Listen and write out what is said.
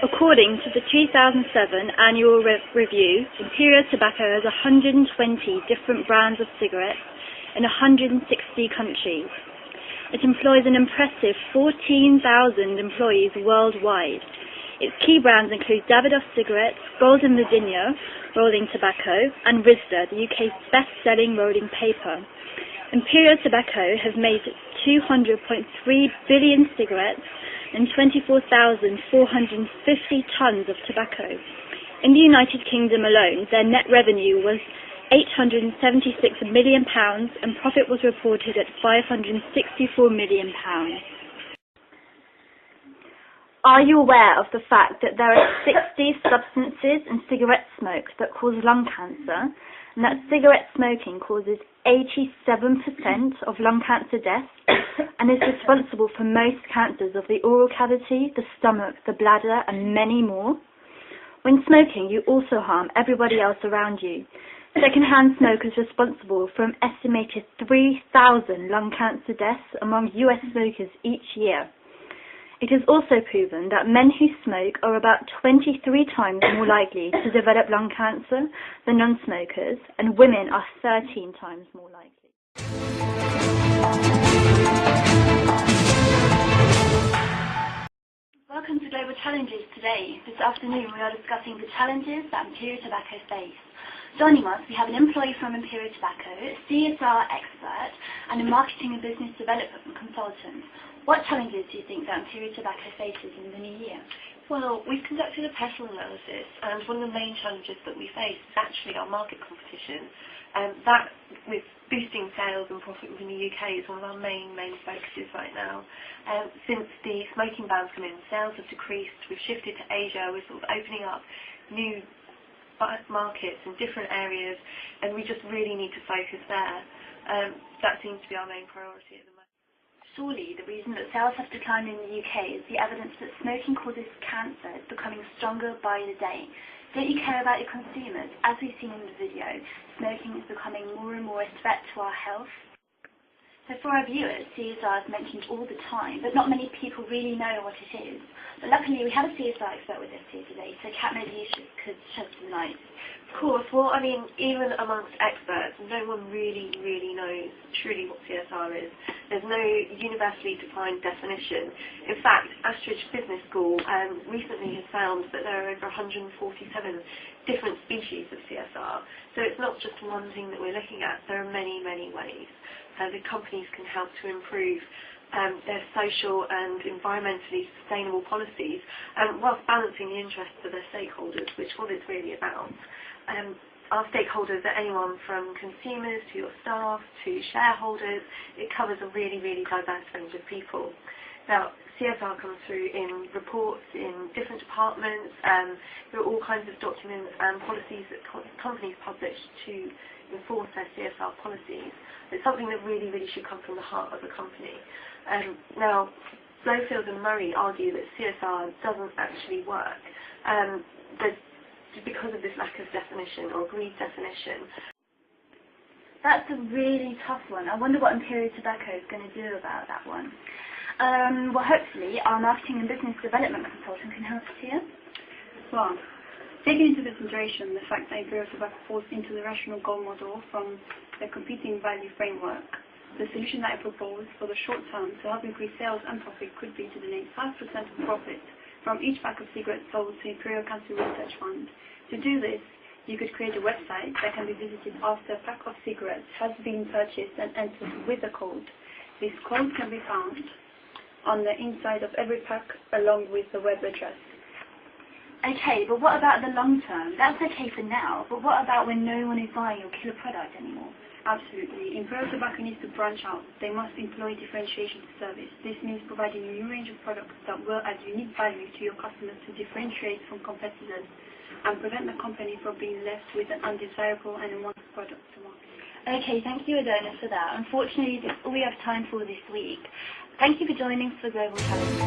According to the 2007 annual review, Imperial Tobacco has 120 different brands of cigarettes in 160 countries. It employs an impressive 14,000 employees worldwide. Its key brands include Davidoff cigarettes, Golden Virginia rolling tobacco, and Rizda, the UK's best-selling rolling paper. Imperial Tobacco has made 200.3 billion cigarettes and 24,450 tonnes of tobacco. In the United Kingdom alone, their net revenue was £876 million and profit was reported at £564 million. Are you aware of the fact that there are 60 substances in cigarette smoke that cause lung cancer, and that cigarette smoking causes 87% of lung cancer deaths and is responsible for most cancers of the oral cavity, the stomach, the bladder, and many more? When smoking, you also harm everybody else around you. Second-hand smoke is responsible for an estimated 3,000 lung cancer deaths among US smokers each year. It is also proven that men who smoke are about 23 times more likely to develop lung cancer than non-smokers, and women are 13 times more likely. Welcome to Global Challenges today. This afternoon we are discussing the challenges that Imperial Tobacco face. Joining us, we have an employee from Imperial Tobacco, a CSR expert, and a marketing and business development consultant. What challenges do you think that Imperial Tobacco faces in the new year? Well, we've conducted a pestle analysis, and one of the main challenges that we face is actually our market competition. That, with boosting sales and profit within the UK, is one of our main focuses right now. Since the smoking ban's come in, sales have decreased. We've shifted to Asia. We're sort of opening up new markets in different areas, and we just really need to focus there. That seems to be our main priority at the moment. Surely the reason that sales have declined in the UK is the evidence that smoking causes cancer is becoming stronger by the day. Don't you care about your consumers? As we've seen in the video, smoking is becoming more and more a threat to our health. So for our viewers, CSR is mentioned all the time, but not many people really know what it is. But luckily we have a CSR expert with us here today, so Kat, maybe you could shed some light. Of course. Well, I mean, even amongst experts, no one really knows truly what CSR is. There's no universally defined definition. In fact, Astridge Business School recently has found that there are over 147 different species of CSR. So it's not just one thing that we're looking at. There are many ways that companies can help to improve their social and environmentally sustainable policies, whilst balancing the interests of their stakeholders, which is what it's really about. Our stakeholders are anyone from consumers to your staff to shareholders. It covers a really diverse range of people. Now, CSR comes through in reports in different departments. There are all kinds of documents and policies that companies publish to enforce their CSR policies. It's something that really should come from the heart of a company. Now, Blowfield and Murray argue that CSR doesn't actually work because of this lack of definition or agreed definition. That's a really tough one. I wonder what Imperial Tobacco is going to do about that one. Well, hopefully our marketing and business development consultant can help us here. Well, taking into consideration the fact that Imperial Tobacco falls into the rational goal model from the competing value framework, the solution that I propose for the short term to help increase sales and profit could be to donate 5% of profit from each pack of cigarettes sold to Imperial Cancer Research Fund. To do this, you could create a website that can be visited after a pack of cigarettes has been purchased and entered with a code. This code can be found on the inside of every pack along with the web address. Okay, but what about the long term? That's okay for now, but what about when no one is buying your killer product anymore? Absolutely. Imperial Tobacco needs to branch out. They must employ differentiation to service. This means providing a new range of products that will add unique value to your customers to differentiate from competitors and prevent the company from being left with an undesirable and unwanted product to market. Okay, thank you, Adona, for that. Unfortunately, that's all we have time for this week. Thank you for joining us for Global Challenge.